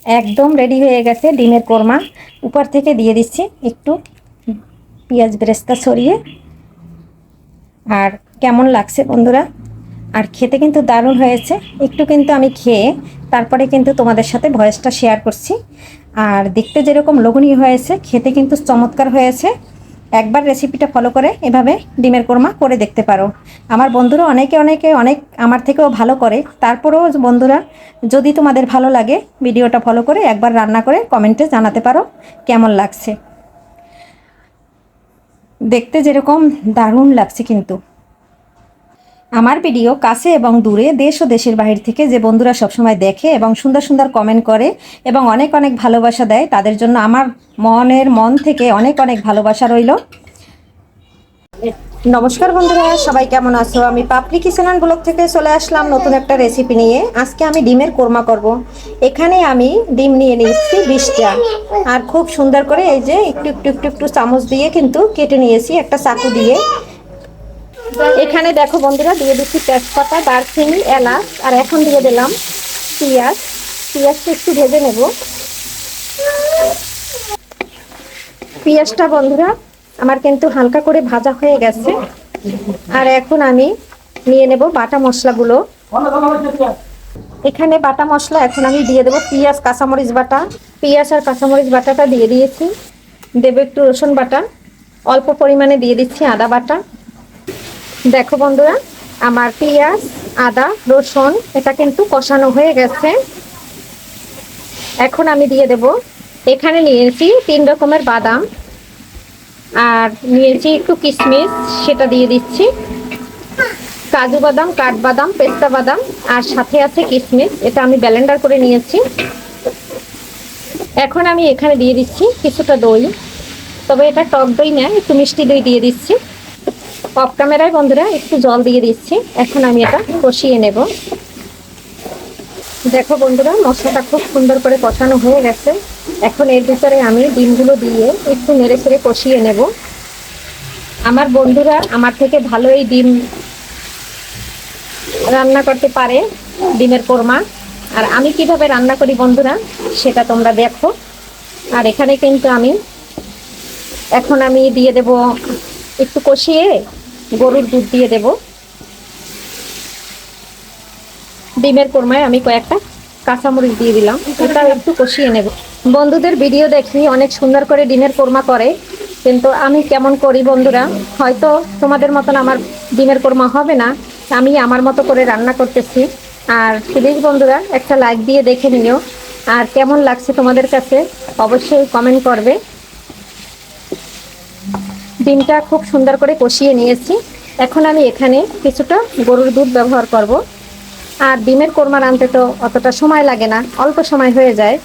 একদম রেডি হয়ে গেছে ডিমের কোরমা। উপর থেকে দিয়ে দিচ্ছি একটু পেঁয়াজ বেরেস্তা ছড়িয়ে। আর কেমন লাগছে বন্ধুরা? আর খেতে কিন্তু দারুণ হয়েছে। একটু কিন্তু আমি খেয়ে তারপরে কিন্তু তোমাদের সাথে ভয়েসটা শেয়ার করছি। আর দেখতে যেরকম লোভনীয় হয়েছে, খেতে কিন্তু চমৎকার হয়েছে। একবার রেসিপিটা ফলো করে এভাবে ডিমের কোরমা করে দেখতে পারো। আমার বন্ধুরা অনেকে অনেক আমার থেকেও ভালো করে। তারপরেও বন্ধুরা, যদি তোমাদের ভালো লাগে ভিডিওটা ফলো করে একবার রান্না করে কমেন্টে জানাতে পারো কেমন লাগছে। দেখতে যেরকম দারুণ লাগছে কিন্তু। আমার ভিডিও কাছে এবং দূরে, দেশ ও দেশের বাইরে থেকে যে বন্ধুরা সবসময় দেখে এবং সুন্দর সুন্দর কমেন্ট করে এবং অনেক অনেক ভালোবাসা দেয়, তাদের জন্য আমার মন থেকে অনেক অনেক ভালোবাসা রইল। নমস্কার বন্ধুরা, সবাই কেমন আছো? আমি পাপড়ি কিচেন অ্যান্ড ব্লগ থেকে চলে আসলাম নতুন একটা রেসিপি নিয়ে। আজকে আমি ডিমের কোরমা করব। এখানে আমি ডিম নিয়ে নিয়েছি 20টা। আর খুব সুন্দর করে এই যে একটু একটু একটু একটু চামচ দিয়ে কিন্তু কেটে নিয়েছি একটা চাকু দিয়ে। এখানে দেখো বন্ধুরা, দিয়ে দিচ্ছি তেজপাতা, দারচিনি, এলাচ, আর এখন দিয়ে দিলাম পেঁয়াজ। পেঁয়াজটা একটু ভেজে নেব। পেঁয়াজটা বন্ধুরা আমার কিন্তু হালকা করে ভাজা হয়ে গেছে। আর এখন আমি নিয়ে নেব বাটা মশলাগুলো। এখানে বাটা মশলা এখন আমি দিয়ে দেবো পেঁয়াজ, কাঁচামরিচ বাটা। পেঁয়াজ আর কাঁচামরিচ বাটাটা দিয়ে দিয়েছি। দেবো একটু রসুন বাটা, অল্প পরিমাণে দিয়ে দিচ্ছি আদা বাটা। দেখো বন্ধুরা, আমার পেঁয়াজ, আদা, রসুন এটা কিন্তু কষানো হয়ে গেছে। এখন আমি দিয়ে দেব, এখানে নিয়েছি 3 রকমের বাদাম, আর নিয়েছি একটু কিশমিশ, সেটা দিয়ে দিচ্ছি। কাজু বাদাম, কাঠবাদাম, পেস্তা বাদাম, আর সাথে আছে কিশমিশ, এটা আমি ব্লেন্ডার করে নিয়েছি। এখন আমি এখানে দিয়ে দিচ্ছি কিছুটা দই, তবে এটা টক দই না, একটু মিষ্টি দই দিয়ে দিচ্ছি। অফ ক্যামেরায় বন্ধুরা একটু জল দিয়ে দিচ্ছি। এখন আমি এটা কষিয়ে নেব। দেখো বন্ধুরা, মশলাটা খুব সুন্দর করে কষানো হয়ে গেছে। এখন এর ভিতরে আমি ডিমগুলো দিয়ে একটু নেড়ে চেড়ে কষিয়ে নেব। আমার বন্ধুরা আমার থেকে ভালো এই ডিম রান্না করতে পারে, ডিমের কোরমা। আর আমি কিভাবে রান্না করি বন্ধুরা, সেটা তোমরা দেখো। আর এখানে কিন্তু এখন আমি দিয়ে দেব, একটু কষিয়ে গরুর দুধ দিয়ে দেব। ডিমের কোরমায় আমি কয়েকটা কাঁচামরিচ দিয়ে দিলাম, এটা একটু কষিয়ে নেব। বন্ধুদের ভিডিও দেখি অনেক সুন্দর করে ডিমের কোরমা করে, কিন্তু আমি কেমন করি বন্ধুরা, হয়তো তোমাদের মতন আমার ডিমের কোরমা হবে না। আমি আমার মতো করে রান্না করতেছি। আর প্লিজ বন্ধুরা একটা লাইক দিয়ে দেখে নিও। আর কেমন লাগছে তোমাদের কাছে অবশ্যই কমেন্ট করবে। ডিমটা খুব সুন্দর করে কষিয়ে নিয়েছি। এখন আমি এখানে কিছুটা গরুর দুধ ব্যবহার করব। আর ডিমের কোরমা রাঁধতে তো অতটা সময় লাগে না, অল্প সময় হয়ে যায়।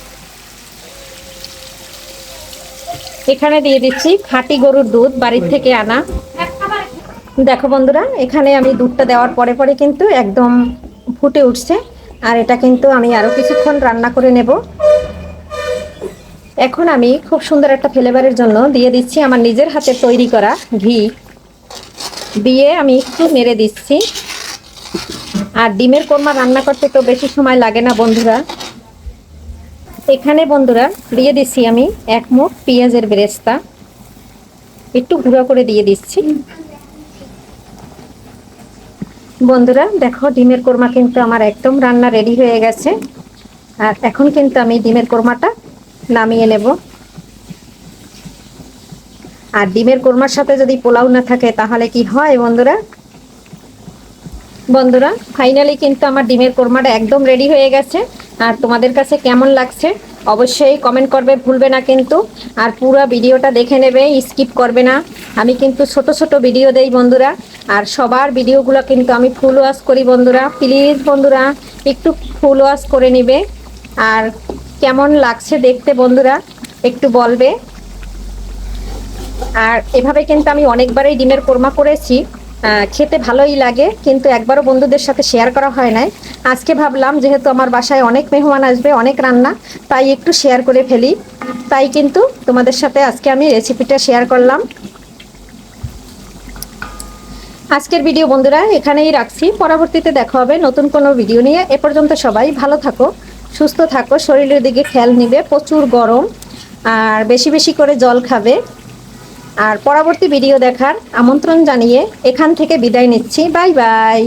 এখানে দিয়ে দিচ্ছি খাঁটি গরুর দুধ, বাড়ির থেকে আনা। দেখো বন্ধুরা, এখানে আমি দুধটা দেওয়ার পরে পরে কিন্তু একদম ফুটে উঠছে। আর এটা কিন্তু আমি আরো কিছুক্ষণ রান্না করে নেব। এখন আমি খুব সুন্দর একটা ফ্লেভারের জন্য দিয়ে দিচ্ছি আমার নিজের হাতে তৈরি করা ঘি, দিয়ে আমি একটু নেড়ে দিচ্ছি। আর ডিমের কোরমা রান্না করতে তো বেশি সময় লাগে না বন্ধুরা। এখানে বন্ধুরা দিয়ে দিচ্ছি আমি 1 মুঠ পেঁয়াজের বেরেস্তা, একটু গুঁড়ো করে দিয়ে দিচ্ছি। বন্ধুরা দেখো, ডিমের কোরমা কিন্তু আমার একদম রান্না রেডি হয়ে গেছে। আর এখন কিন্তু আমি ডিমের কোরমাটা নামিয়ে নেব। আর ডিমের কোরমার সাথে যদি পোলাও না থাকে তাহলে কি হয় বন্ধুরা? বন্ধুরা ফাইনালি কিন্তু আমার ডিমের কোরমাটা একদম রেডি হয়ে গেছে। আর তোমাদের কাছে কেমন লাগছে অবশ্যই কমেন্ট করবে ভুলবে না কিন্তু। আর পুরো ভিডিওটা দেখে নেবে, স্কিপ করবে না। আমি কিন্তু ছোট ছোট ভিডিও দেই বন্ধুরা। আর সবার ভিডিওগুলো কিন্তু আমি ফুল ওয়াচ করি বন্ধুরা। প্লিজ বন্ধুরা একটু ফুল ওয়াচ করে নেবে। আর কেমন লাগছে দেখতে বন্ধুরা একটু বলবে। আর এভাবে কিন্তু আমি অনেকবারই ডিমের কোরমা করেছি, খেতে ভালোই লাগে, কিন্তু একবারও বন্ধুদের সাথে শেয়ার করা হয় নাই। আজকে ভাবলাম যেহেতু আমার বাসায় অনেক মেহমান আসবে, অনেক রান্না, তাই একটু শেয়ার করে ফেলি। তাই কিন্তু তোমাদের সাথে আজকে আমি রেসিপিটা শেয়ার করলাম। আজকের ভিডিও বন্ধুরা এখানেই রাখছি, পরবর্তীতে দেখা হবে নতুন কোনো ভিডিও নিয়ে। এ পর্যন্ত সবাই ভালো থাকো, সুস্থ থাকো, শরীরের দিকে খেয়াল নিবে, প্রচুর গরম, আর বেশি বেশি করে জল খাবে। আর পরবর্তী ভিডিও দেখার আমন্ত্রণ জানিয়ে এখান থেকে বিদায় নিচ্ছি। Bye bye.